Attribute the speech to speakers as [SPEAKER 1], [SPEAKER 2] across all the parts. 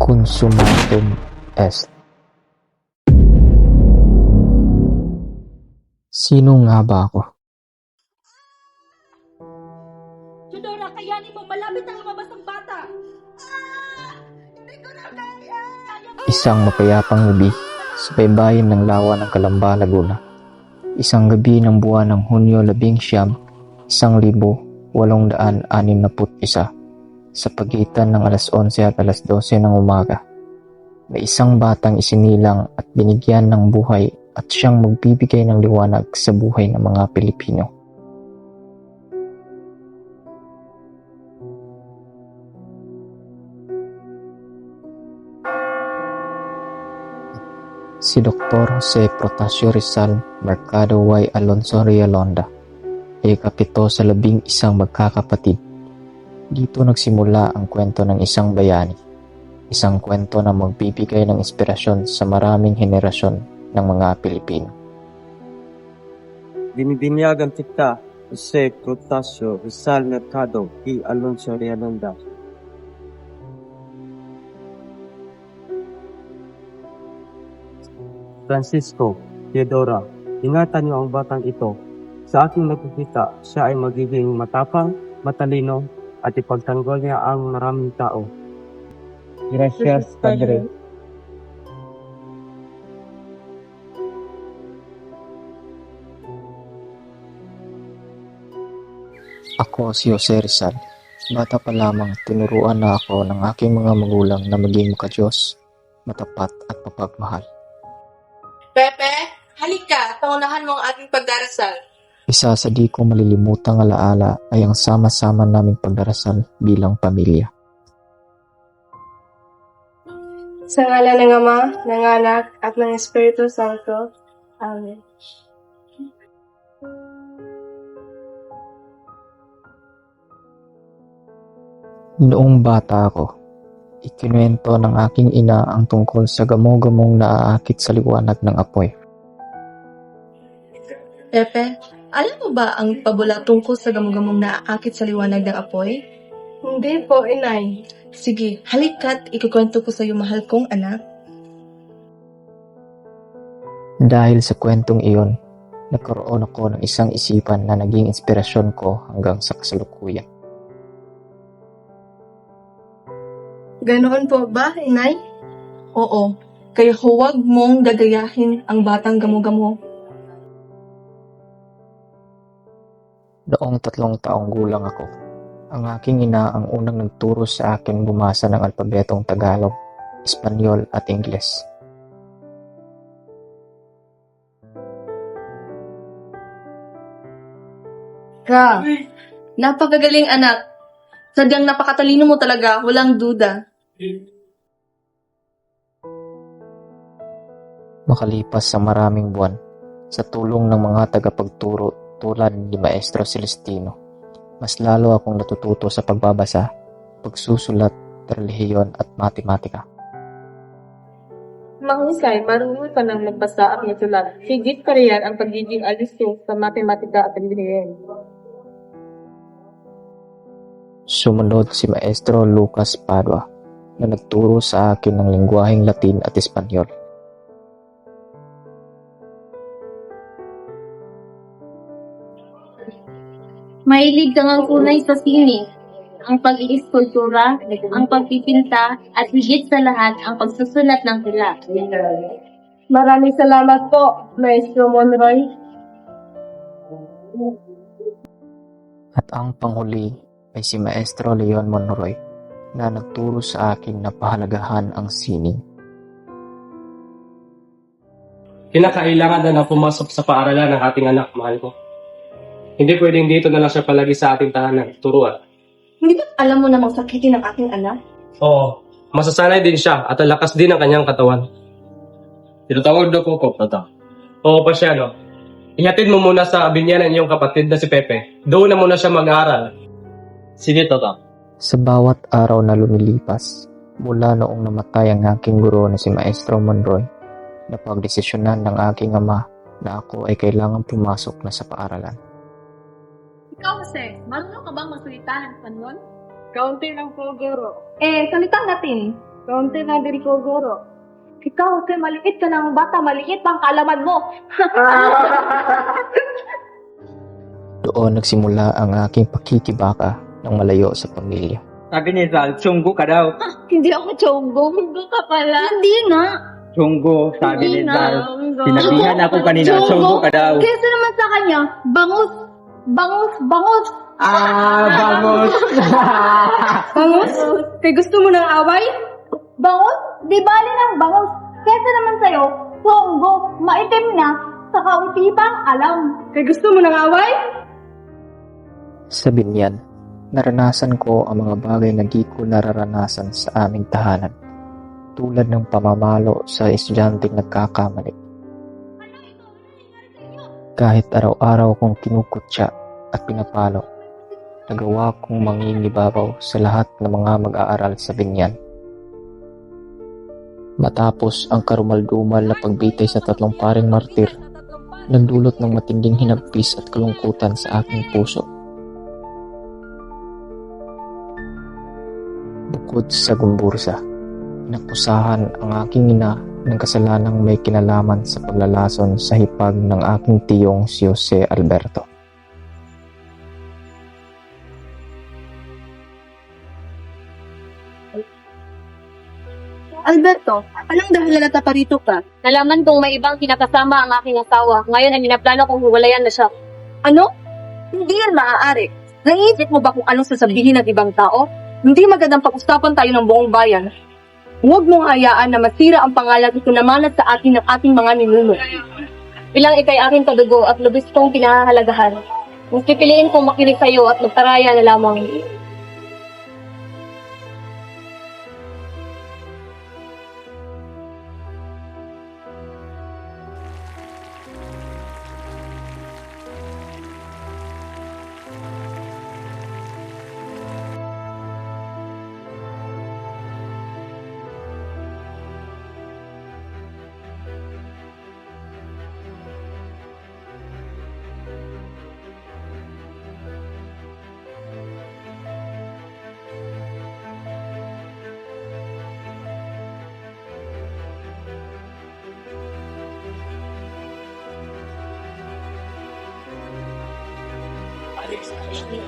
[SPEAKER 1] Consumatum est. Sino nga ba ako?
[SPEAKER 2] Chudora, kayanin mo, malapit na lumabas ang bata. Hindi ko na kaya.
[SPEAKER 1] Isang mapayapang gabi sa baybayin ng lawa ng Calamba, Laguna. Isang gabi ng buwan ng Hunyo 19, 1861, sa pagitan ng alas 11 at alas 12 ng umaga. May isang batang isinilang at binigyan ng buhay at siyang magbibigay ng liwanag sa buhay ng mga Pilipino. Si Dr. Jose Protasio Rizal Mercado Y. Alonso Realonda ay kapito sa 11 magkakapatid. Dito nagsimula ang kwento ng isang bayani, isang kwento na magbibigay ng inspirasyon sa maraming henerasyon ng mga Pilipino.
[SPEAKER 3] Binibinyagan kita, Jose Protasio Rizal Mercado y Alonso Realonda. Francisco, Theodora, ingatan niyo ang batang ito. Sa aking nakikita, siya ay magiging matapang, matalino, at ipagtanggol niya ang maraming tao. Gracias, Padre.
[SPEAKER 1] Ako si Jose Rizal. Bata pa lamang tinuruan na ako ng aking mga magulang na maging makadiyos, matapat at mapagmahal.
[SPEAKER 2] Pepe, halika, pangunahan mo ang ating pagdarasal.
[SPEAKER 1] Isa sa di ko malilimutang alaala ay ang sama-sama naming pagdarasal bilang pamilya.
[SPEAKER 4] Sa ngalan ng Ama, ng Anak, at ng Espiritu Santo. Amen.
[SPEAKER 1] Noong bata ako, ikinuwento ng aking ina ang tungkol sa gamo-gamong naaakit sa liwanag ng apoy.
[SPEAKER 2] Pepe, alam mo ba ang pabula tungkol sa gamugamong naaakit sa liwanag ng apoy?
[SPEAKER 4] Hindi po, Inay.
[SPEAKER 2] Sige, halika't ikukwento ko sa iyo, mahal kong anak.
[SPEAKER 1] Dahil sa kwentong iyon, nagkaroon ako ng isang isipan na naging inspirasyon ko hanggang sa kasalukuyan.
[SPEAKER 4] Ganoon po ba, Inay?
[SPEAKER 2] Oo, kaya huwag mong gagayahin ang batang gamo-gamo.
[SPEAKER 1] Noong 3 taong gulang ako, ang aking ina ang unang nagturo sa akin bumasa ng alpabetong Tagalog, Espanyol at Ingles.
[SPEAKER 2] Napakagaling, anak. Sadyang napakatalino mo talaga, walang duda.
[SPEAKER 1] Makalipas sa maraming buwan, sa tulong ng mga tagapagturo tulad ni Maestro Celestino, mas lalo akong natututo sa pagbabasa, pagsusulat, relihiyon at matematika.
[SPEAKER 4] Mahusay, marunong ka nang magbasa at masulat. Higit pa riyan ang pagiging alisyo sa matematika at relihiyon.
[SPEAKER 1] Sumunod si Maestro Lucas Padua na nagturo sa akin ng lengguaheng Latin at Espanyol.
[SPEAKER 5] Mahilig kang ang tunay sa sini, ang pag-iiskultura, ang pagpipinta, at higit sa lahat ang pagsusulat ng tula.
[SPEAKER 4] Maraming salamat po, Maestro Monroy.
[SPEAKER 1] At ang panghuli ay si Maestro Leon Monroy na nagturo sa akin na pahalagahan ang sining.
[SPEAKER 3] Kinakailangan na pumasok sa paaralan ng ating anak, mahal ko. Hindi pwedeng dito na lang siya palagi sa ating tahanan, turuan.
[SPEAKER 2] Hindi ba alam mo namang sakitin ng aking anak?
[SPEAKER 3] Oo, masasanay din siya at lakas din ang kanyang katawan. Tinatawag daw po, Tata. Oo pa siya, no? Ihatid mo muna sa binyanan iyong kapatid na si Pepe. Doon na muna siya mag-aaral. Sige, Tata.
[SPEAKER 1] Sa bawat araw na lumilipas, mula noong namatay ang aking guro na si Maestro Monroy, napagdesisyonan ng aking ama na ako ay kailangan pumasok na sa paaralan.
[SPEAKER 6] Ikaw, Jose, marunong ka bang magsalita ng Espanyol?
[SPEAKER 4] Kaunti lang po, Guro.
[SPEAKER 6] Salita natin. Kaunti na din ko, Guro. Ikaw, Jose, maliit ka ng bata. Maliit pang kaalaman mo.
[SPEAKER 1] Doon nagsimula ang aking pakikibaka ng malayo sa pamilya.
[SPEAKER 7] Sabi ni Zal, Chunggo ka daw.
[SPEAKER 6] Hindi ako chonggo. Chonggo ka pala. Hindi nga.
[SPEAKER 7] Chunggo, sabi ni
[SPEAKER 6] Hindi
[SPEAKER 7] Zal.
[SPEAKER 6] nga.
[SPEAKER 7] Sinabihan ako kanina, Chunggo ka daw.
[SPEAKER 6] Kesa naman sa kanya, bangus. Bangus, bangus.
[SPEAKER 7] Vamos!
[SPEAKER 6] Bangus? Kay gusto mo ng away? Bangus? Di bali ng bangus. Kesa naman sa'yo, chonggo, maitim na, sa kaunti pang alam. Kay gusto mo ng away?
[SPEAKER 1] Sa binyan, naranasan ko ang mga bagay na di ko nararanasan sa aming tahanan, tulad ng pamamalo sa estudyanteng nagkakamali. Kahit araw-araw kong kinukutya at pinapalo, nagawa kong mangingibabaw sa lahat ng mga mag-aaral sa binyan. Matapos ang karumaldumal na pagbitay sa 3 paring martir, nagdulot ng matinding hinagpis at kalungkutan sa aking puso. Bukod sa gumbursa, nakusahan ang aking ina ng kasalanang may kinalaman sa paglalason sa hipag ng aking tiyong si Jose Alberto.
[SPEAKER 6] Alberto, anong dahilan na taparito ka?
[SPEAKER 5] Nalaman kong may ibang kinakasama ang aking asawa. Ngayon ay ninaplano kong huwalayan na siya.
[SPEAKER 6] Ano? Hindi yan maaari. Naisip mo ba kung anong sasabihin ng ibang tao? Hindi magandang pag-usapan tayo ng buong bayan. Huwag mong hayaan na masira ang pangalan at kunamalat sa atin ng ating mga ninuno.
[SPEAKER 5] Bilang ikay aking kadugo at lubis kong pinahahalagahan. Mas pipiliin kong makinig sa iyo at magtaraya na lamang.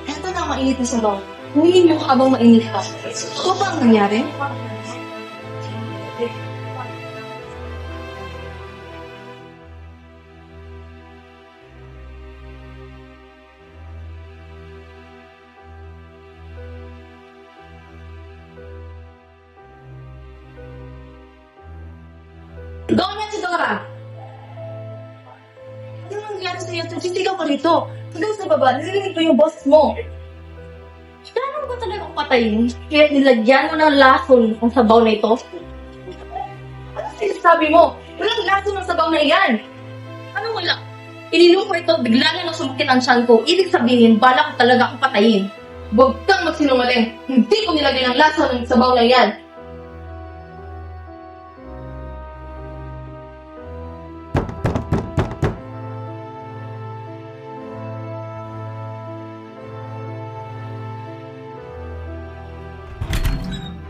[SPEAKER 6] Eto na ang mainit na sabaw. Huwiin mo habang mainit pa. Ito ba ang nangyari? Doon yan si Dora! Ano nangyari sa'yo? Sisigaw ka rito. Hanggang sa baba, narinig ko yung boss mo. Kailangan ba talaga patayin? Kaya nilagyan mo ng lason ang sabaw na ito? Ano sinasabi mo? Walang lason ng sabaw na iyan. Ano wala? Ininom ko ito, bigla na lang sumakit ang tiyan ko. Ibig sabihin, bala ko talaga akong patayin. Huwag kang magsinungaling. Hindi ko nilagyan ng lason ng sabaw na iyan.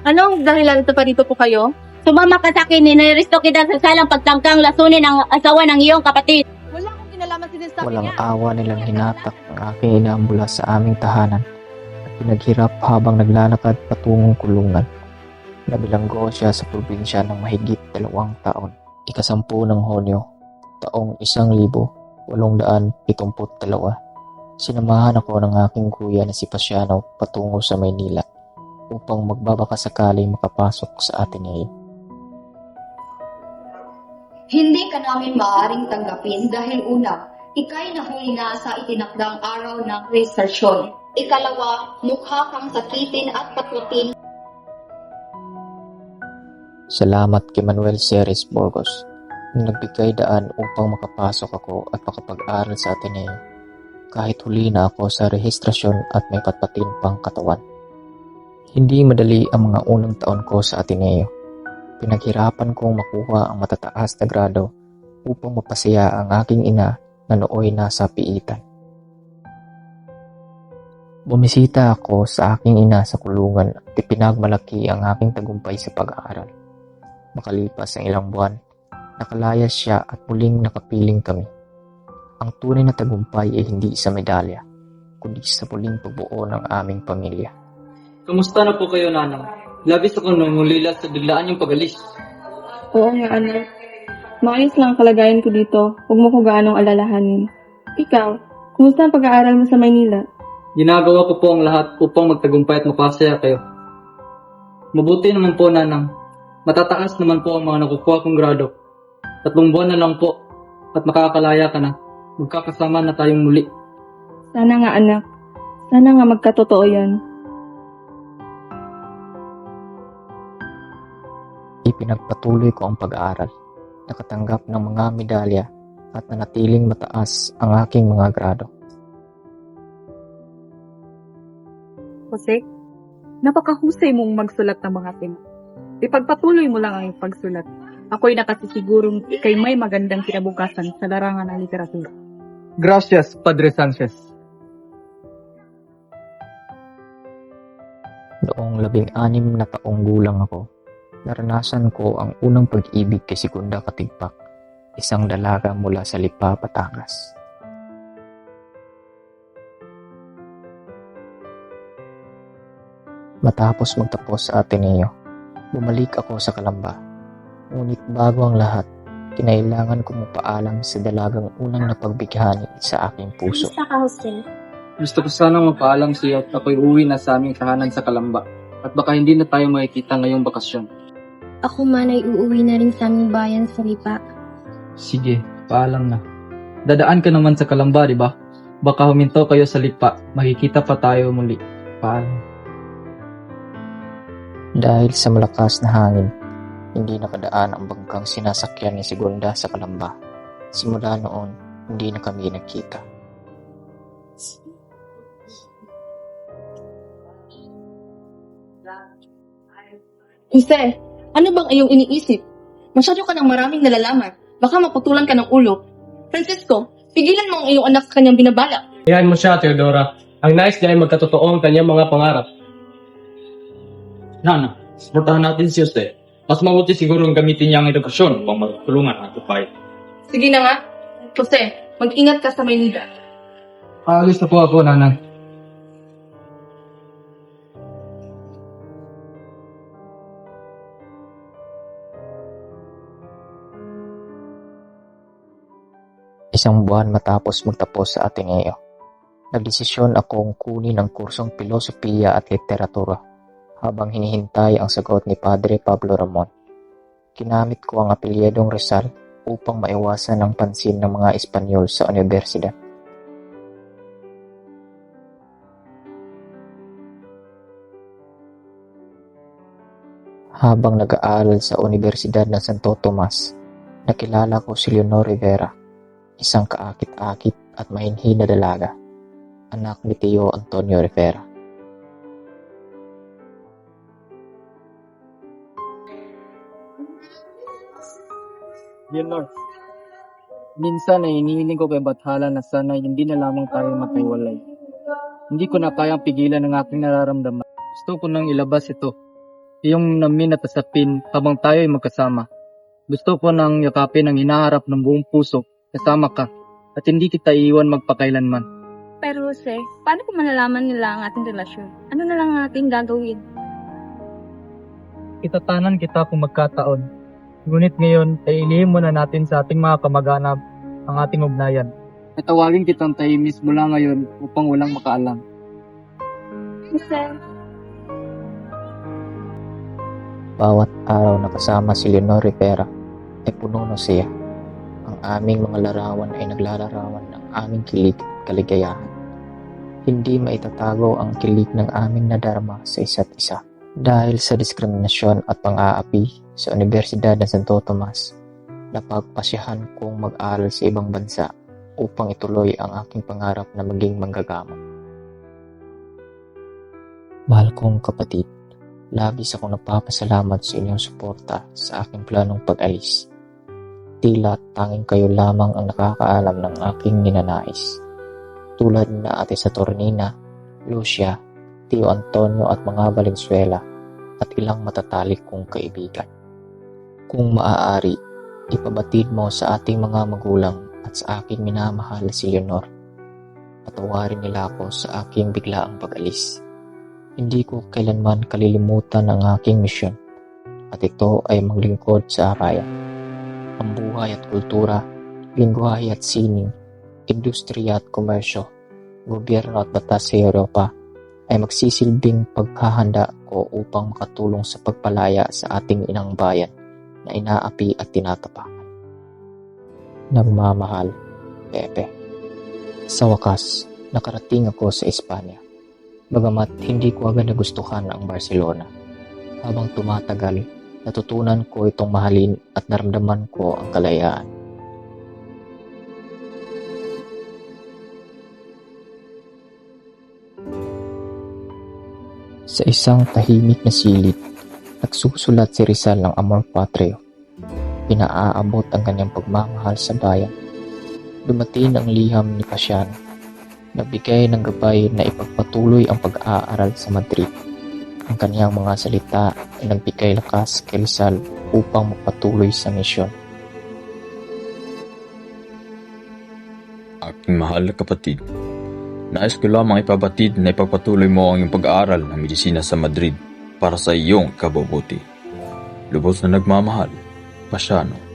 [SPEAKER 5] Anong dahilan ito pa dito po kayo?
[SPEAKER 8] Sumama ka sa akin, niniresto kita sa salang pagtangkang lasunin ang asawa ng iyong kapatid.
[SPEAKER 6] Wala akong kinalaman sinasabi
[SPEAKER 1] Walang awa nilang hinatak ang aking ina mula sa aming tahanan at pinaghirap habang naglalakad patungong kulungan. Nabilanggo siya sa probinsya ng mahigit 2 taon. Ika-10 ng Hunyo, taong 1872. Sinamahan ako ng aking kuya na si Pasiano patungo sa Maynila upang magbabaka sakaling makapasok sa Ateneo.
[SPEAKER 9] Hindi ka namin maaaring tanggapin dahil una, ikay nahuli na sa itinakdang araw ng resersyon. Ikalawa, mukha kang sakitin at patutin.
[SPEAKER 1] Salamat kay Manuel Ceres Burgos na nagbigay daan upang makapasok ako at makapag-aral sa Ateneo. Kahit huli na ako sa rehistrasyon at may patpatin pang katawan. Hindi madali ang mga unang taon ko sa Ateneo. Pinaghirapan kong makuha ang matataas na grado upang mapasaya ang aking ina na nooy nasa piitan. Bumisita ako sa aking ina sa kulungan at ipinagmalaki ang aking tagumpay sa pag-aaral. Makalipas ang ilang buwan, nakalaya siya at muling nakapiling kami. Ang tunay na tagumpay ay hindi sa medalya, kundi sa muling pagbuo ng aming pamilya.
[SPEAKER 10] Kamusta na po kayo, Nanang? Labis ako nangulila sa biglaan yung pag-alis.
[SPEAKER 4] Oo nga, anak. Maayos lang ang kalagayan ko dito. Huwag mo ko gaanong alalahanin. Ikaw, kumusta ang pag-aaral mo sa Maynila?
[SPEAKER 10] Ginagawa ko po ang lahat upang magtagumpay at mapasaya kayo. Mabuti naman po, Nanang. Matataas naman po ang mga nakukuha kong grado. 3 buwan na lang po at makakalaya ka na. Magkakasama na tayong muli.
[SPEAKER 4] Sana nga, anak. Sana nga magkatotoo yan.
[SPEAKER 1] Ipinagpatuloy ko ang pag-aaral, nakatanggap ng mga medalya at nanatiling mataas ang aking mga grado.
[SPEAKER 11] Jose, napakahusay mong magsulat ng mga tema. Ipagpatuloy mo lang ang iyong pagsulat. Ako'y nakasisigurong ikay may magandang kinabukasan sa larangan ng literatura.
[SPEAKER 10] Gracias, Padre Sanchez.
[SPEAKER 1] Noong 16 na taong gulang ako, naranasan ko ang unang pag-ibig kay Segunda Katigpak, isang dalaga mula sa Lipa, Batangas. Matapos magtapos sa Ateneo, bumalik ako sa Calamba. Ngunit bago ang lahat, kinailangan kong magpaalam sa dalagang unang napagbigani sa aking puso.
[SPEAKER 5] Kamusta ka, Jose?
[SPEAKER 10] Gusto ko sanang mapaalam sa iyo at ako'y uwi na sa aming tahanan sa Calamba. At baka hindi na tayo makikita ngayong bakasyon.
[SPEAKER 5] Ako man ay uuwi na rin sa aming bayan sa Lipa.
[SPEAKER 10] Sige, paalam na. Dadaan ka naman sa Calamba, di ba? Baka huminto kayo sa Lipa. Makikita pa tayo muli. Paalam.
[SPEAKER 1] Dahil sa malakas na hangin, hindi nakadaan ang bangkang sinasakyan ni Segunda sa Calamba. Simula noon, hindi na kami nagkita.
[SPEAKER 6] Jose, ano bang iyong iniisip? Masyado ka ng maraming nalalaman. Baka maputulan ka ng ulo. Francisco, pigilan mo ang iyong anak sa kanyang binabalak.
[SPEAKER 3] Iyan mo siya, Teodora. Ang nais niya ay magkatotoo ang kanyang mga pangarap.
[SPEAKER 7] Nana, supportahan natin si Jose. Mas mabuti siguro ang gamitin niya ang edukasyon upang magtulungan ang tupay.
[SPEAKER 6] Sige na nga. Jose, mag-ingat ka sa Maynila.
[SPEAKER 10] Aalis na po ako, Nanang.
[SPEAKER 1] Isang buwan matapos magtapos sa Ateneo, nagdesisyon akong kunin ang kursong Pilosopiya at Literatura habang hinihintay ang sagot ni Padre Pablo Ramon. Kinamit ko ang apelyedong Rizal upang maiwasan ang pansin ng mga Espanyol sa universidad. Habang nag-aaral sa Universidad ng Santo Tomas, nakilala ko si Leonor Rivera, isang kaakit-akit at mahinhin na dalaga, anak ni Tio Antonio Rivera.
[SPEAKER 10] Leonor, minsan ay inihiling ko kay Bathala na sana hindi na lamang tayo magkaiwalay. Hindi ko na kayang pigilan ang aking nararamdaman. Gusto ko nang ilabas ito. Iyong namin at asapin habang tayo ay magkasama. Gusto ko nang yakapin ang hinaharap ng buong puso kasama ka at hindi kita iiwan magpakailanman.
[SPEAKER 11] Pero Jose, paano kung malalaman nila ang ating relasyon? Ano na lang ang ating gagawin?
[SPEAKER 10] Itatanan kita kung magkataon. Ngunit ngayon ay ilihim muna natin sa ating mga kamag-anak ang ating ugnayan. Natawagin kitang tahimis mula ngayon upang walang makaalam.
[SPEAKER 11] Jose,
[SPEAKER 1] Bawat araw na kasama si Leonor Rivera ay puno ng siya. Ang aming mga larawan ay naglalarawan ng aming kilig at kaligayahan. Hindi maitatago ang kilig ng aming nadarama sa isa't isa. Dahil sa diskriminasyon at pang-aapi sa Universidad ng Santo Tomas, napagpasyahan kong mag-aral sa ibang bansa upang ituloy ang aking pangarap na maging manggagamot. Mahal kong kapatid, labis akong nagpapasalamat sa inyong suporta sa aking planong pag-alis. Tila tanging kayo lamang ang nakakaalam ng aking ninanais. Tulad na Ate Saturnina, Lucia, Tio Antonio at mga Valenzuela at ilang matatalik kong kaibigan. Kung maaari, ipabatid mo sa ating mga magulang at sa aking minamahal si Leonor. Patawarin nila ako sa aking biglaang pag-alis. Hindi ko kailanman kalilimutan ang aking misyon at ito ay maglingkod sa bayan. Ang buhay at kultura, lingwahe at sining, industriya at komersyo, gobyerno at batas sa Europa ay magsisilbing paghahanda ko upang makatulong sa pagpalaya sa ating inang bayan na inaapi at tinatapakan. Nagmamahal, Pepe. Sa wakas, nakarating ako sa Espanya. Bagamat hindi ko agad nagustuhan ang Barcelona. Habang tumatagal, natutunan ko itong mahalin at naramdaman ko ang kalayaan. Sa isang tahimik na silid, nagsusulat si Rizal ng Amor Patrio. Pinaaabot ang kanyang pagmamahal sa bayan. Dumating ang liham ni Pasiano. Nagbigay ng gabay na ipagpatuloy ang pag-aaral sa Madrid. Ang kanyang mga salita ay nagbigay lakas kay Rizal upang magpatuloy sa misyon.
[SPEAKER 12] Aking mahal na kapatid, nais ko lamang ipabatid na ipagpatuloy mo ang iyong pag-aaral ng medisina sa Madrid para sa iyong kabubuti. Lubos na nagmamahal, Pasiano.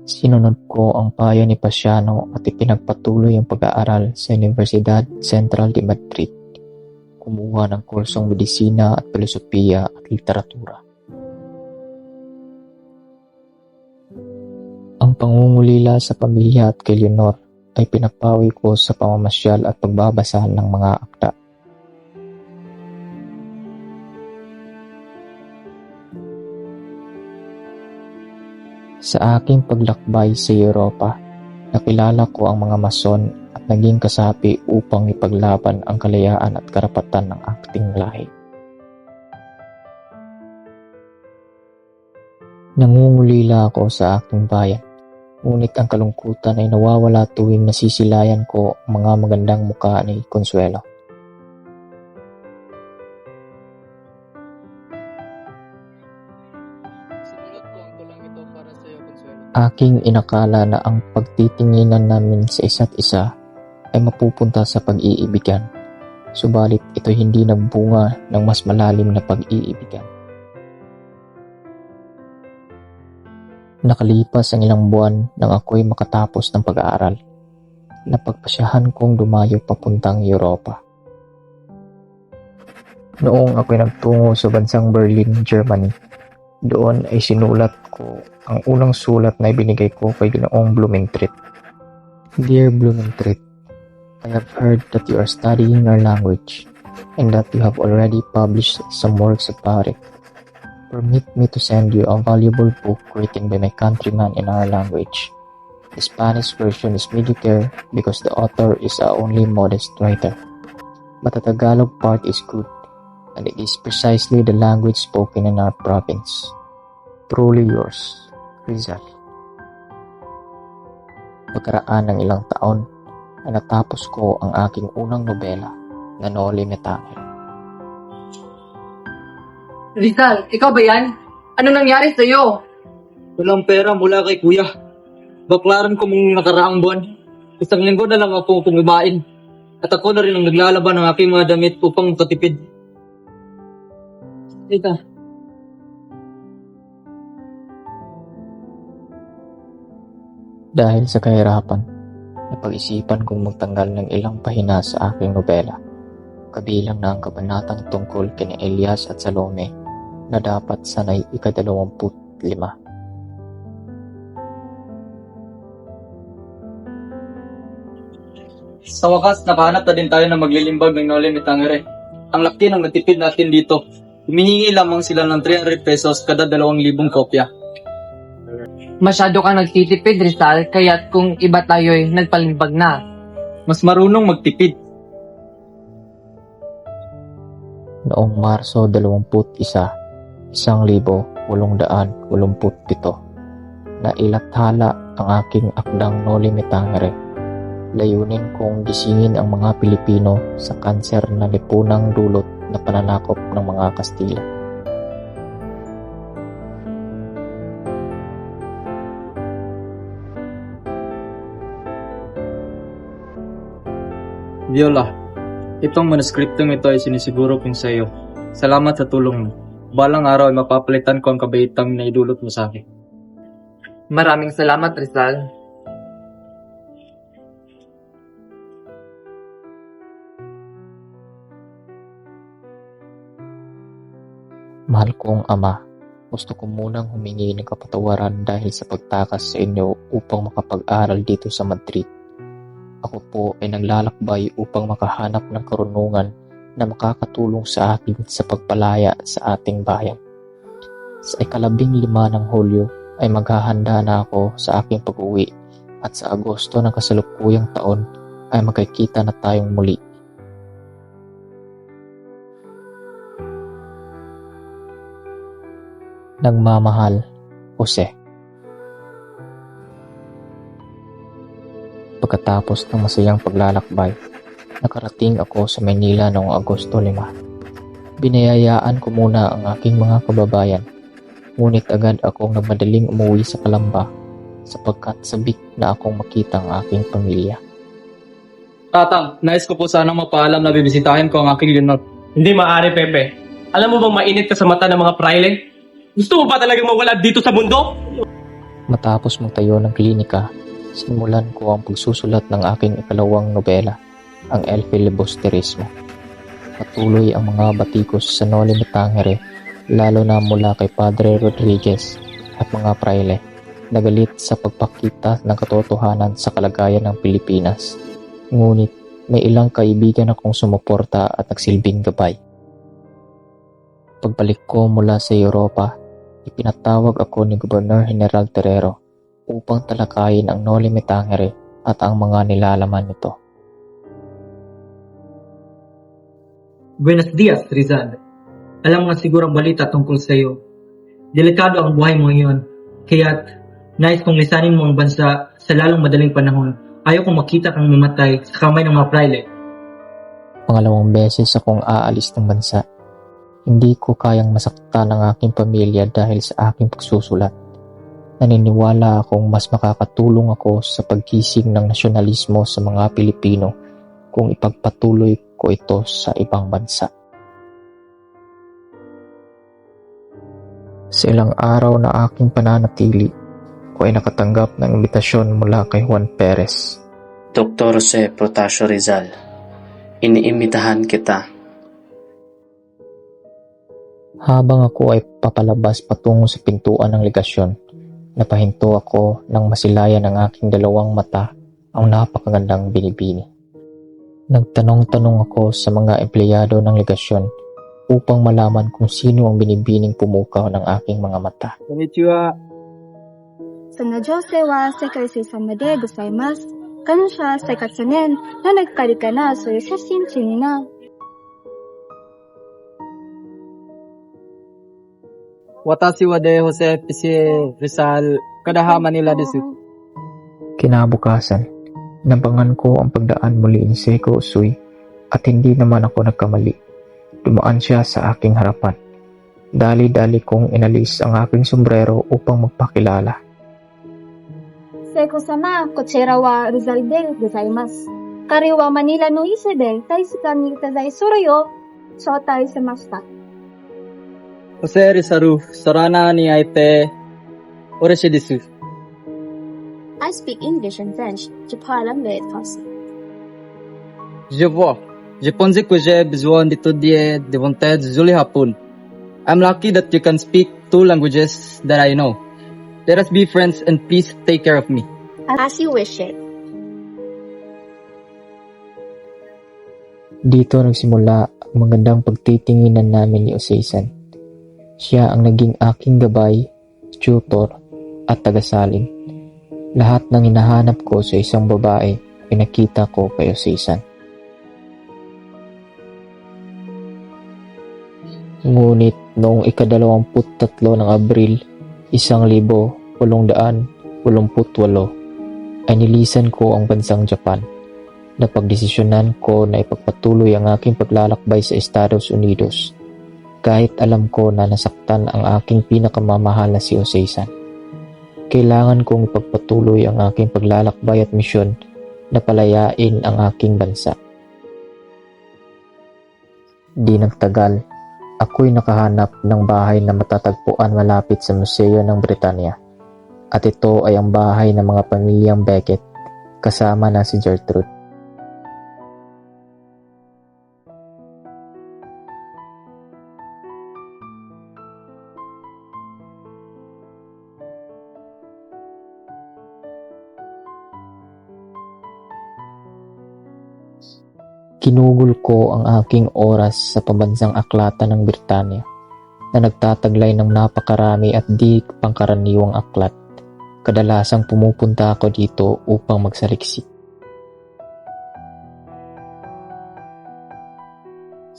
[SPEAKER 1] Sinunod ko ang payo ni Pasiano at ipinagpatuloy ang pag-aaral sa Universidad Central de Madrid. Kumuha ng kursong medisina at filosofiya at literatura. Ang pangungulila sa pamilya at kay Leonor ay pinagpawi ko sa pamamasyal at pagbabasa ng mga akda. Sa aking paglakbay sa Europa, nakilala ko ang mga mason at naging kasapi upang ipaglaban ang kalayaan at karapatan ng ating lahi. Nangungulila ako sa aking bayan, ngunit ang kalungkutan ay nawawala tuwing nasisilayan ko ang mga magandang mukha ni Consuelo. Aking inakala na ang pagtitinginan namin sa isa't isa ay mapupunta sa pag-iibigan. Subalit ito'y hindi nagbunga ng mas malalim na pag-iibigan. Nakalipas ang ilang buwan nang ako'y makatapos ng pag-aaral. Napagpasyahan kong dumayo papuntang Europa. Noong ako'y nagtungo sa bansang Berlin, Germany, doon ay sinulat ko ang unang sulat na ibinigay ko kay Ginoong Blumentritt. Dear Blumentritt, I have heard that you are studying our language and that you have already published some works about it. Permit me to send you a valuable book written by my countryman in our language. The Spanish version is mediocre because the author is a only modest writer. But the Tagalog part is good, and it is precisely the language spoken in our province. Truly yours, Rizal. Pagkaraan ng ilang taon, ay natapos ko ang aking unang nobela na Noli Me Tangere.
[SPEAKER 10] Rizal, ikaw ba yan? Ano nangyari sa'yo?
[SPEAKER 7] Walang pera mula kay kuya. Baklaran ko mong nakaraang buwan. Isang linggo na lang ako kumain. At ako na rin ang naglalaban ng aking mga damit upang makatipid. Ika.
[SPEAKER 1] Dahil sa kahirapan, napag-isipan kong magtanggal ng ilang pahina sa aking nobela, kabilang na ang kabanatang tungkol kina Elias at Salome na dapat sanay ika-25.
[SPEAKER 7] Sa wakas, nakahanap na din tayo na maglilimbag ng Noli Me Tangere. Ang laki ng natipid natin dito. Humihingi lamang sila ng 300 pesos kada 2,000 kopya.
[SPEAKER 10] Masyado kang nagtitipid, Rizal, kaya't kung iba tayo'y nagpalimbag na.
[SPEAKER 7] Mas marunong magtipid.
[SPEAKER 1] Noong Marso 21, 1887, na ilathala ang aking akdang Noli Me Tangere. Layunin kong gisingin ang mga Pilipino sa kanser na lipunang dulot na pananakop ng mga Kastila.
[SPEAKER 10] Viola, itong manuskriptong ito ay sinisiguro kong sa iyo. Salamat sa tulong mo. Balang araw ay mapapalitan ko ang kabaitang naidulot mo sa akin.
[SPEAKER 7] Maraming salamat, Rizal.
[SPEAKER 1] Mahal kong ama, gusto ko munang humingi ng kapatawaran dahil sa pagtakas sa inyo upang makapag-aral dito sa Madrid. Ako po ay naglalakbay upang makahanap ng karunungan na makakatulong sa akin sa pagpalaya sa ating bayan. Sa 15 ng Hulyo ay maghahanda na ako sa aking pag-uwi at sa Agosto ng kasalukuyang taon ay magkikita na tayong muli. Nagmamahal, Jose. Pagkatapos ng masayang paglalakbay, nakarating ako sa Manila noong Agosto 5. Binayayaan ko muna ang aking mga kababayan, ngunit agad akong nagmadaling umuwi sa Calamba sapagkat sabik na akong makita ang aking pamilya.
[SPEAKER 10] Tatang, nais ko po sanang mapaalam na bibisitahin ko ang aking Leonor.
[SPEAKER 3] Hindi maaari, Pepe. Alam mo bang mainit ka sa mata ng mga praile? Gusto mo ba talagang mawala dito sa mundo?
[SPEAKER 1] Matapos magtayo ng klinika, simulan ko ang pagsusulat ng aking ikalawang nobela, ang El Filibusterismo. Patuloy ang mga batikos sa Noli Me Tangere, lalo na mula kay Padre Rodriguez at mga praile, na galit sa pagpakita ng katotohanan sa kalagayan ng Pilipinas. Ngunit may ilang kaibigan akong sumuporta at nagsilbing gabay. Pagbalik ko mula sa Europa, ipinatawag ako ni Gobernador General Terrero upang talakayin ang Noli Me Tangere at ang mga nilalaman nito.
[SPEAKER 7] Buenos dias, Rizal. Alam mo na siguro ang balita tungkol sa iyo. Delikado ang buhay mo ngayon, kaya't nais kong lisanin mo ang bansa sa lalong madaling panahon. Ayaw kong makita kang mamatay sa kamay ng mga praile.
[SPEAKER 1] Pangalawang beses akong aalis ng bansa. Hindi ko kayang masaktan ang aking pamilya dahil sa aking pagsusulat. Naniniwala akong mas makakatulong ako sa pagkising ng nasyonalismo sa mga Pilipino kung ipagpatuloy ko ito sa ibang bansa. Sa ilang araw na aking pananatili, ako ay nakatanggap ng imbitasyon mula kay Juan Perez.
[SPEAKER 13] Dr. Jose Protasio Rizal, iniimbitahan kita.
[SPEAKER 1] Habang ako ay papalabas patungo sa pintuan ng legasyon, napahinto ako nang masilayan ng aking dalawang mata ang napakagandang binibini. Nagtanong-tanong ako sa mga empleyado ng legasyon upang malaman kung sino ang binibining pumukaw ng aking mga mata.
[SPEAKER 10] Konnichiwa.
[SPEAKER 4] その女性は世界水様でございます。彼女は生活年、何かりかな、そういう写真中にな。
[SPEAKER 10] Watashi wa de Jose Pise Rizal, kadaha Manila desu.
[SPEAKER 1] Kinabukasan, nabangan ko ang pagdaan muli ni Seiko Usui at hindi naman ako nagkamali. Dumaan siya sa aking harapan. Dali-dali kong inalis ang aking sombrero upang magpakilala.
[SPEAKER 4] 聖子様、こちらはルザルでございます。彼はマニラの伊勢で大使館にいただい書類を招待しました。
[SPEAKER 10] Jose Rizaru, Sorana ni Aite, Oreshi desu.
[SPEAKER 5] I speak English and French. Je parle anglais et français.
[SPEAKER 10] Je vois. Je pensais que j'ai besoin d'étudier davantage le Japon. I'm lucky that you can speak 2 languages that I know. Let us be friends and please take care of me.
[SPEAKER 5] As you wish it.
[SPEAKER 1] Dito nagsimula ang magandang pagtitinginan namin ni Oseisan. Siya ang naging aking gabay, tutor, at tagasalin. Lahat ng hinahanap ko sa isang babae ay nakita ko kay Oseisan. Ngunit noong 23 ng Abril, 1900, ay nilisan ko ang bansang Japan. Napagdesisyonan ko na ipagpatuloy ang aking paglalakbay sa Estados Unidos kahit alam ko na nasaktan ang aking pinakamamahal na si Jose-san. Kailangan kong ipagpatuloy ang aking paglalakbay at misyon na palayain ang aking bansa. Di nagtagal, ako'y nakahanap ng bahay na matatagpuan malapit sa Museo ng Britanya. At ito ay ang bahay ng mga pamilyang Beckett kasama na si Gertrude. Kinugol ko ang aking oras sa pambansang aklatan ng Britanya na nagtataglay ng napakarami at di pangkaraniwang aklat. Kadalasang pumupunta ako dito upang magsaliksik.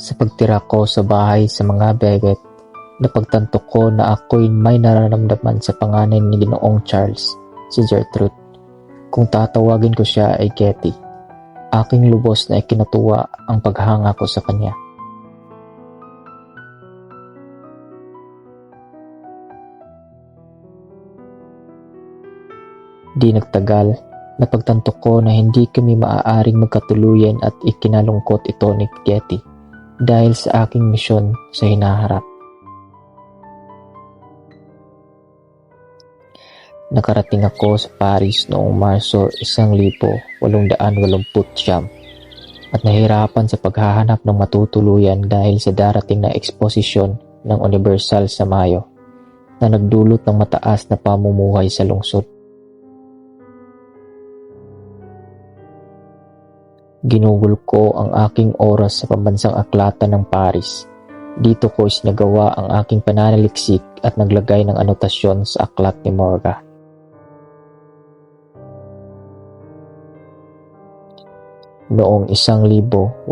[SPEAKER 1] Sa pagtira ko sa bahay sa mga Beckett, napagtanto ko na ako'y may nararamdaman sa pangalan ni Ginoong Charles, si Gertrude. Kung tatawagin ko siya ay Getty. Aking lubos na ikinatuwa ang paghanga ko sa kanya. Di nagtagal, napagtanto ko na hindi kami maaaring magkatuluyan at ikinalungkot ito ni Getty dahil sa aking misyon sa hinaharap. Nakarating ako sa Paris noong Marso 1889 at nahirapan sa paghahanap ng matutuluyan dahil sa darating na eksposisyon ng Universal sa Mayo na nagdulot ng mataas na pamumuhay sa lungsod. Ginugol ko ang aking oras sa pambansang aklatan ng Paris. Dito ko isinagawa ang aking pananaliksik at naglagay ng anotasyon sa aklat ni Morga. Noong 1890,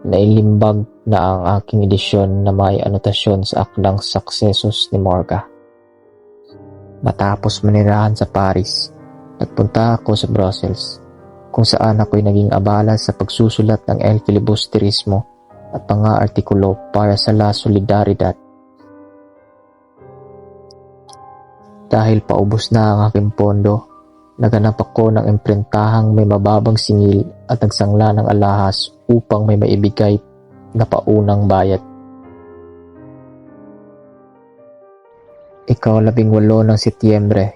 [SPEAKER 1] nailimbag na ang aking edisyon na may anotasyon sa akdang Successus ni Morga. Matapos manirahan sa Paris, nagpunta ako sa Brussels, kung saan ako'y naging abala sa pagsusulat ng El Filibusterismo at mga artikulo para sa La Solidaridad. Dahil paubos na ang aking pondo, naganap ako ng imprentahang may mababang singil at nagsangla ng alahas upang may maibigay na paunang bayad. Ika-18 ng Setyembre,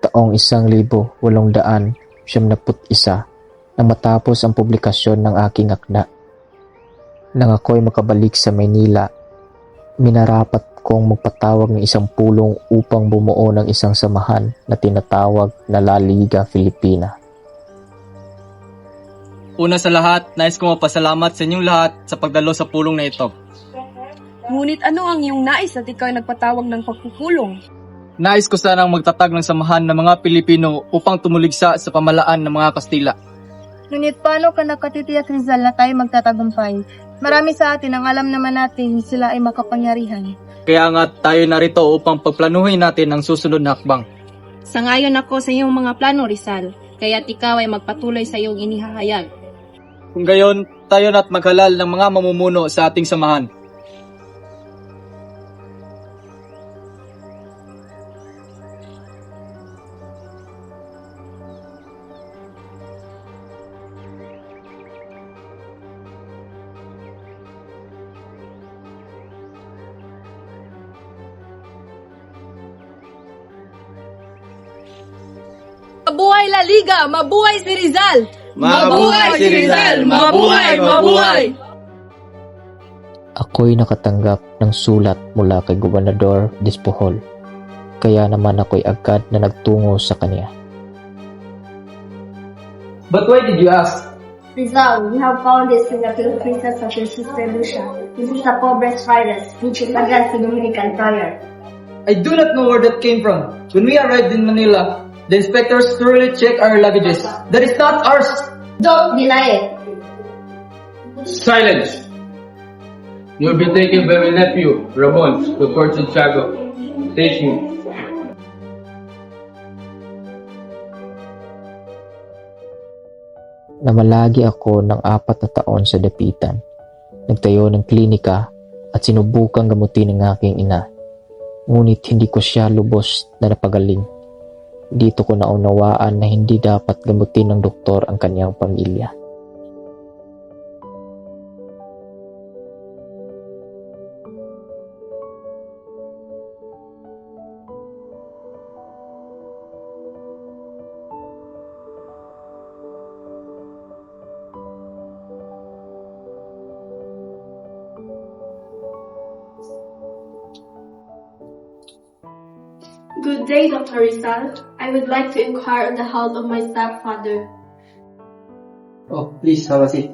[SPEAKER 1] taong 1871 nang matapos ang publikasyon ng aking akda. Nang ako'y makabalik sa Maynila, minarapat kong magpatawag ng isang pulong upang bumuo ng isang samahan na tinatawag na La Liga Filipina.
[SPEAKER 10] Una sa lahat, nais kong mapasalamat sa inyong lahat sa pagdalo sa pulong na ito.
[SPEAKER 11] Ngunit ano ang iyong nais at ikaw ay nagpatawag ng pagpupulong?
[SPEAKER 10] Nais ko sanang magtatag ng samahan ng mga Pilipino upang tumuligsa sa pamalaan ng mga Kastila.
[SPEAKER 4] Ngunit paano ka nakatitiyak, Rizal, na tayo magtatagumpay? Marami sa atin ang alam naman natin sila ay makapangyarihan.
[SPEAKER 10] Kaya nga tayo narito upang pagplanuhin natin ang susunod na hakbang.
[SPEAKER 5] Sangayon ako sa iyong mga plano, Rizal, kaya't ikaw ay magpatuloy sa iyong inihahayag.
[SPEAKER 10] Kung gayon, tayo na't maghalal ng mga mamumuno sa ating samahan.
[SPEAKER 2] Mabuhay La Liga! Mabuhay si Rizal!
[SPEAKER 10] Mabuhay si Rizal! Mabuhay! Mabuhay!
[SPEAKER 1] Ako'y nakatanggap ng sulat mula kay Gobernador Despujol, kaya naman ako'y agad na nagtungo sa kanya.
[SPEAKER 10] But why did you ask?
[SPEAKER 4] Rizal, we have found this in the Philippines of your sister Lucia. This is the Pobres virus, which is against the Dominican friar.
[SPEAKER 7] I do not know where that came from. When we arrived in Manila, the inspectors thoroughly checked our luggages. That is not ours!
[SPEAKER 4] Don't deny it.
[SPEAKER 3] Silence! You'll be taken by my nephew, Ramon, to Fort Santiago. Station.
[SPEAKER 1] Namalagi ako ng 4 na taon sa dapitan. Nagtayo ng klinika at sinubukang gamutin ng aking ina. Ngunit hindi ko siya lubos na napagaling. Dito ko naunawaan na hindi dapat gamutin ng doktor ang kanyang pamilya.
[SPEAKER 14] Good day, Dr. Rizal. I would like to inquire on the health of my stepfather.
[SPEAKER 7] Oh, please have a seat.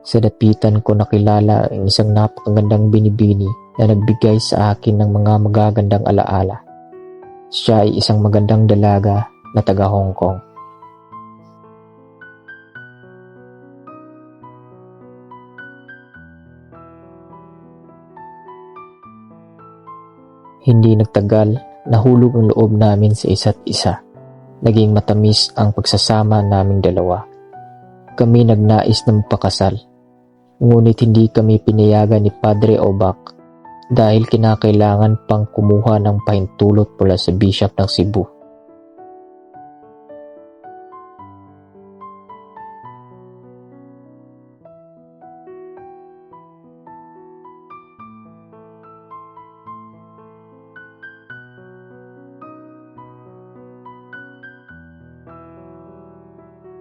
[SPEAKER 1] Sa dapitan ko nakilala ang isang napakagandang binibini na nagbigay sa akin ng mga magagandang alaala. Siya ay isang magandang dalaga na taga Hong Kong. Hindi nagtagal, nahulog ang loob namin sa isa't isa. Naging matamis ang pagsasama naming dalawa. Kami nagnais na magpakasal. Ngunit hindi kami pinayagan ni Padre Obak dahil kinakailangan pang kumuha ng pahintulot mula sa Bishop ng Cebu.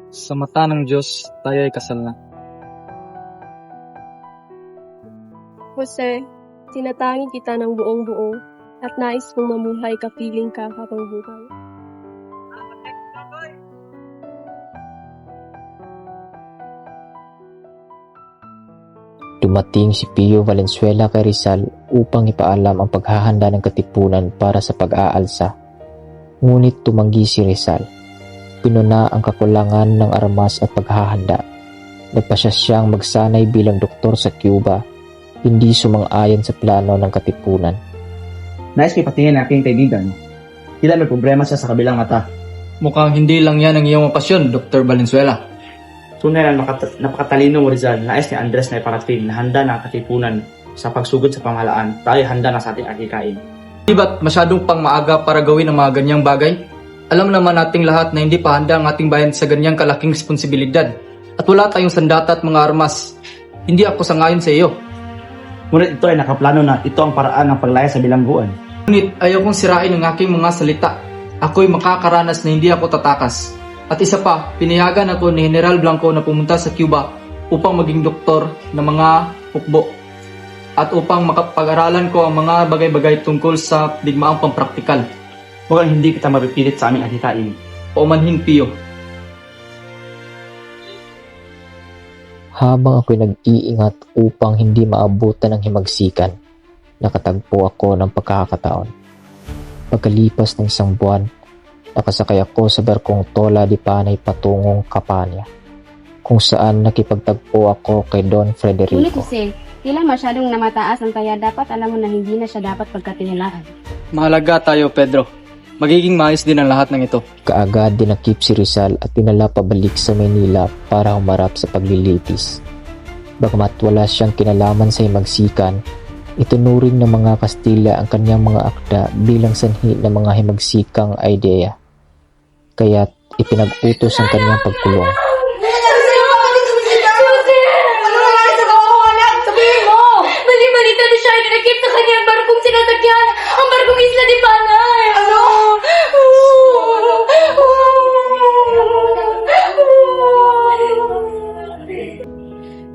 [SPEAKER 10] Sa mata ng Diyos, tayo ay kasal na.
[SPEAKER 15] Jose, tinatangi kita ng buong buo at nais kong mamuhay kapiling ka habang buhay.
[SPEAKER 1] Dumating si Pio Valenzuela kay Rizal upang ipaalam ang paghahanda ng katipunan para sa pag-aalsa. Ngunit tumanggi si Rizal. Pinuna ang kakulangan ng armas at paghahanda. Nagpasya siyang magsanay bilang doktor sa Cuba, hindi sumang-ayon sa plano ng katipunan.
[SPEAKER 16] Nais ko ipatingin ang aking kaibigan. Tila may problema siya sa kabilang mata.
[SPEAKER 7] Mukhang hindi lang yan ang iyong pasyon, Dr. Valenzuela.
[SPEAKER 16] Tunay na napakatalino mo, Rizal. Nais ni Andres na iparating na handa na ang katipunan sa pagsugod sa pamahalaan. Tayo handa na sa ating akikain.
[SPEAKER 7] Di ba't masyadong pang maaga para gawin ang mga ganyang bagay? Alam naman nating lahat na hindi pa handa ang ating bayan sa ganyang kalaking responsibilidad. At wala tayong sandata at mga armas. Hindi ako sangayon sa iyo.
[SPEAKER 16] Ngunit ito ay nakaplano na ito ang paraan ng paglaya sa bilangguan.
[SPEAKER 7] Ngunit ayaw kong sirain ang aking mga salita. Ako'y makakaranas na hindi ako tatakas. At isa pa, pinayagan ako ni General Blanco na pumunta sa Cuba upang maging doktor ng mga hukbo. At upang makapag-aralan ko ang mga bagay-bagay tungkol sa digmaang pampraktikal.
[SPEAKER 16] Mukhang hindi kita mapipilit sa aming akikain.
[SPEAKER 7] Paumanhin, Pio.
[SPEAKER 1] Habang ako'y nag-iingat upang hindi maabutan ng himagsikan, nakatagpo ako ng pagkakataon. Pagkalipas ng 1 buwan, nakasakay ako sa barkong Tola de Panay patungong Kapanya, kung saan nakipagtagpo ako kay Don
[SPEAKER 8] Ngunit
[SPEAKER 1] Frederico.
[SPEAKER 8] Jose, tila masyadong namataas ang kaya dapat alam mo na hindi na siya dapat pagkatinilaan.
[SPEAKER 7] Mahalaga tayo, Pedro. Magiging maayos din ang lahat ng ito.
[SPEAKER 1] Kaagad dinakip si Rizal at dinala pabalik sa Manila para humarap sa paglilitis. Bagamat wala siyang kinalaman sa himagsikan, itunuring ng mga Kastila ang kanyang mga akda bilang sanhi ng mga himagsikang idea. Kaya't ipinag-utos ang kanyang pagkulong.
[SPEAKER 14] Bali-balita na siya ay nanakip sa kanyang barkong sinasakyan. Ang barkong Isla de Panay. Ano?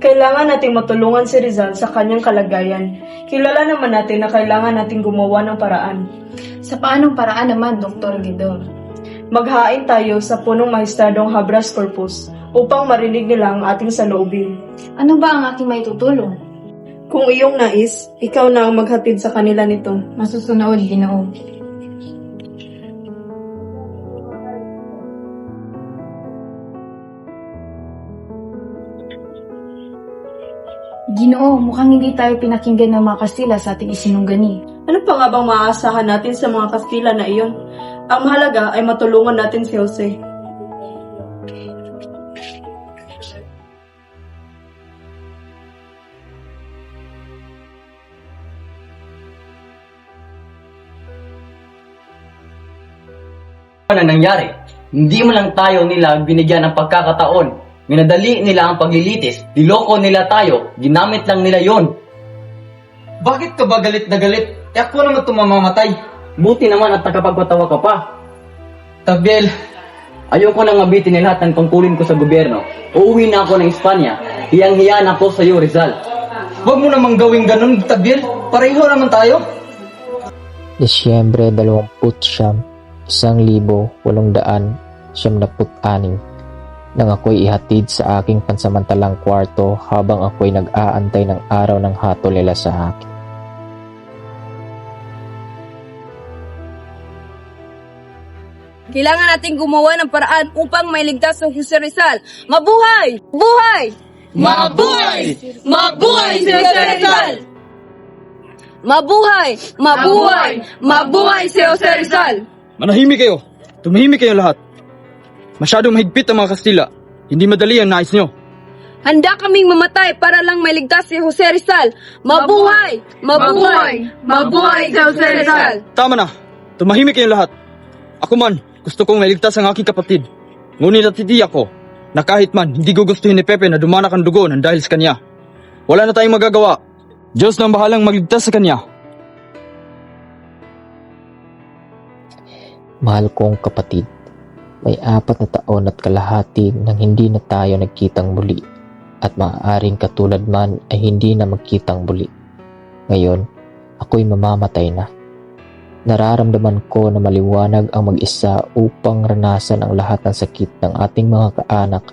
[SPEAKER 15] Kailangan nating matulungan si Rizal sa kanyang kalagayan. Kilala naman natin na kailangan nating gumawa ng paraan.
[SPEAKER 6] Sa paanong paraan naman, Dr. Guido?
[SPEAKER 15] Maghain tayo sa punong mahistadong Habras Corpus upang marinig nila ang ating saloobin.
[SPEAKER 6] Ano ba ang aking may tutulong?
[SPEAKER 15] Kung iyong nais, ikaw na ang maghatid sa kanila nito.
[SPEAKER 6] Masusunod, Ginoo. Ginoo, mukhang hindi tayo pinakinggan ng mga Kastila sa ating isinunggani.
[SPEAKER 15] Ano pa nga bang maaasahan natin sa mga Kastila na iyon? Ang mahalaga ay matulungan natin si Jose.
[SPEAKER 17] Ano nangyari? Hindi mo lang tayo nila binigyan ng pagkakataon. Minadali nila ang paglilitis. Diloko nila tayo. Ginamit lang nila yon.
[SPEAKER 7] Bakit ka ba galit na galit? Ako naman tumamamatay.
[SPEAKER 17] Buti naman at nakapagpatawa ka pa.
[SPEAKER 7] Tabiel,
[SPEAKER 17] ayoko nang mabitin ni lahat ng tungkulin ko sa gobyerno. Uuwi na ako ng Espanya. Hiyang-hiya na ako sa iyo, Rizal.
[SPEAKER 7] Huwag mo namang gawing ganun, Tabiel. Pareho naman tayo.
[SPEAKER 1] Disyembre 29, 1896 nang ako'y ihatid sa aking pansamantalang kwarto habang ako'y nag-aantay ng araw ng hatol nila sa akin.
[SPEAKER 2] Kailangan nating gumawa ng paraan upang mailigtas si Jose Rizal. Mabuhay! Buhay!
[SPEAKER 14] Mabuhay! Mabuhay si Jose Rizal!
[SPEAKER 2] Mabuhay! Mabuhay! Mabuhay si Jose Rizal!
[SPEAKER 10] Manahimik kayo. Tumahimik kayo lahat. Masyadong mahigpit ang mga Kastila. Hindi madali ang nais nyo.
[SPEAKER 2] Handa kaming mamatay para lang mailigtas si Jose Rizal. Mabuhay! Mabuhay! Mabuhay si Jose Rizal!
[SPEAKER 10] Tama na. Tumahimik kayong lahat. Ako man, gusto kong mailigtas ang aking kapatid. Ngunit natitiyak ko na kahit man hindi gugustuhin ni Pepe na dumanak ang dugo ng dahil sa kanya. Wala na tayong magagawa. Diyos nang bahalang magligtas sa kanya.
[SPEAKER 1] Mahal kong kapatid, may 4 na taon at kalahati nang hindi na tayo nagkitang muli at maaaring katulad man ay hindi na magkitang muli. Ngayon, ako'y mamamatay na. Nararamdaman ko na maliwanag ang mag-isa upang ranasan ang lahat ng sakit ng ating mga kaanak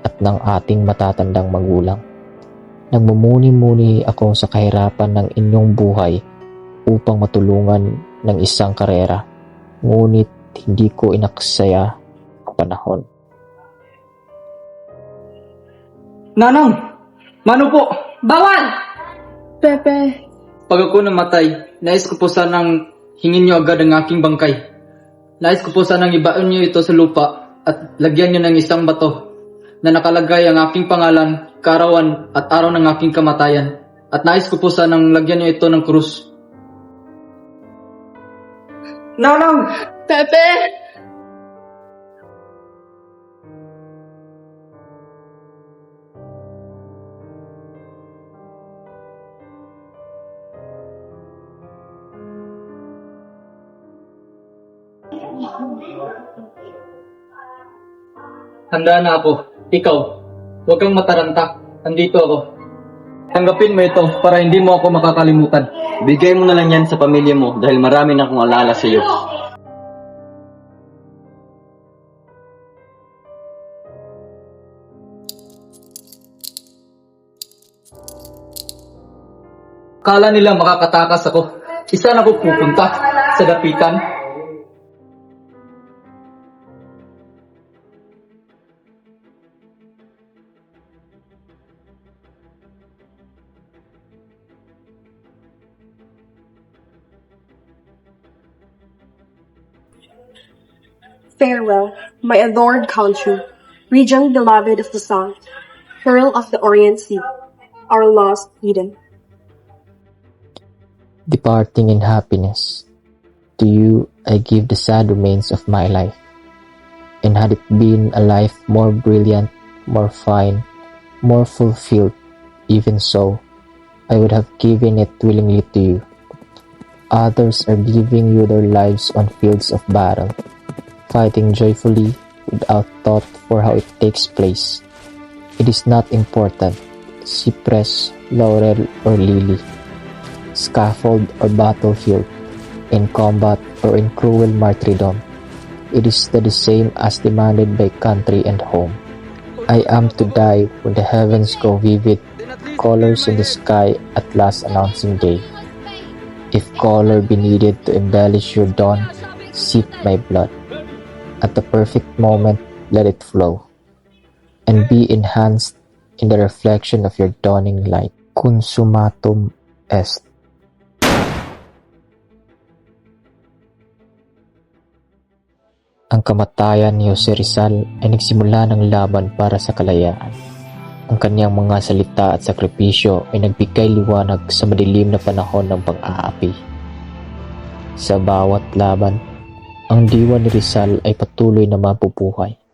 [SPEAKER 1] at ng ating matatandang magulang. Nagmumuni-muni ako sa kahirapan ng inyong buhay upang matulungan ng isang karera. Ngunit hindi ko inaksaya ang panahon.
[SPEAKER 7] Nanang! Mano po?
[SPEAKER 15] Bawal! Pepe.
[SPEAKER 7] Pag ako namatay, nais ko po sanang hingin niyo agad ang aking bangkay. Nais ko po sanang ibaon niyo ito sa lupa at lagyan niyo ng isang bato na nakalagay ang aking pangalan, kaarawan at araw ng aking kamatayan. At nais ko po sanang lagyan niyo ito ng krus. Nanang!
[SPEAKER 15] Pepe!
[SPEAKER 7] Handa na ako. Ikaw, huwag kang mataranta. Andito ako. Tanggapin mo ito para hindi mo ako makakalimutan.
[SPEAKER 17] Bigay mo na lang yan sa pamilya mo dahil marami na akong alaala sa iyo.
[SPEAKER 7] Kala nila makakatakas ako. Isa na ako pupunta sa dapitan.
[SPEAKER 18] Farewell, my adored country, region beloved of the sun, pearl of the Orient Sea, our lost Eden.
[SPEAKER 1] Departing in happiness, to you I give the sad remains of my life. And had it been a life more brilliant, more fine, more fulfilled, even so, I would have given it willingly to you. Others are giving you their lives on fields of battle, fighting joyfully without thought for how it takes place. It is not important, cypress, laurel, or lily, scaffold or battlefield, in combat or in cruel martyrdom. It is the same as demanded by country and home. I am to die when the heavens go vivid, colors in the sky at last announcing day. If color be needed to embellish your dawn, sip my blood. At the perfect moment, let it flow, and be enhanced in the reflection of your dawning light. Consumatum est. Ang kamatayan ni Jose Rizal ay nagsimula ng laban para sa kalayaan. Ang kanyang mga salita at sakripisyo ay nagbigay liwanag sa madilim na panahon ng pang-aapi. Sa bawat laban, ang diwa ni Rizal ay patuloy na mabubuhay.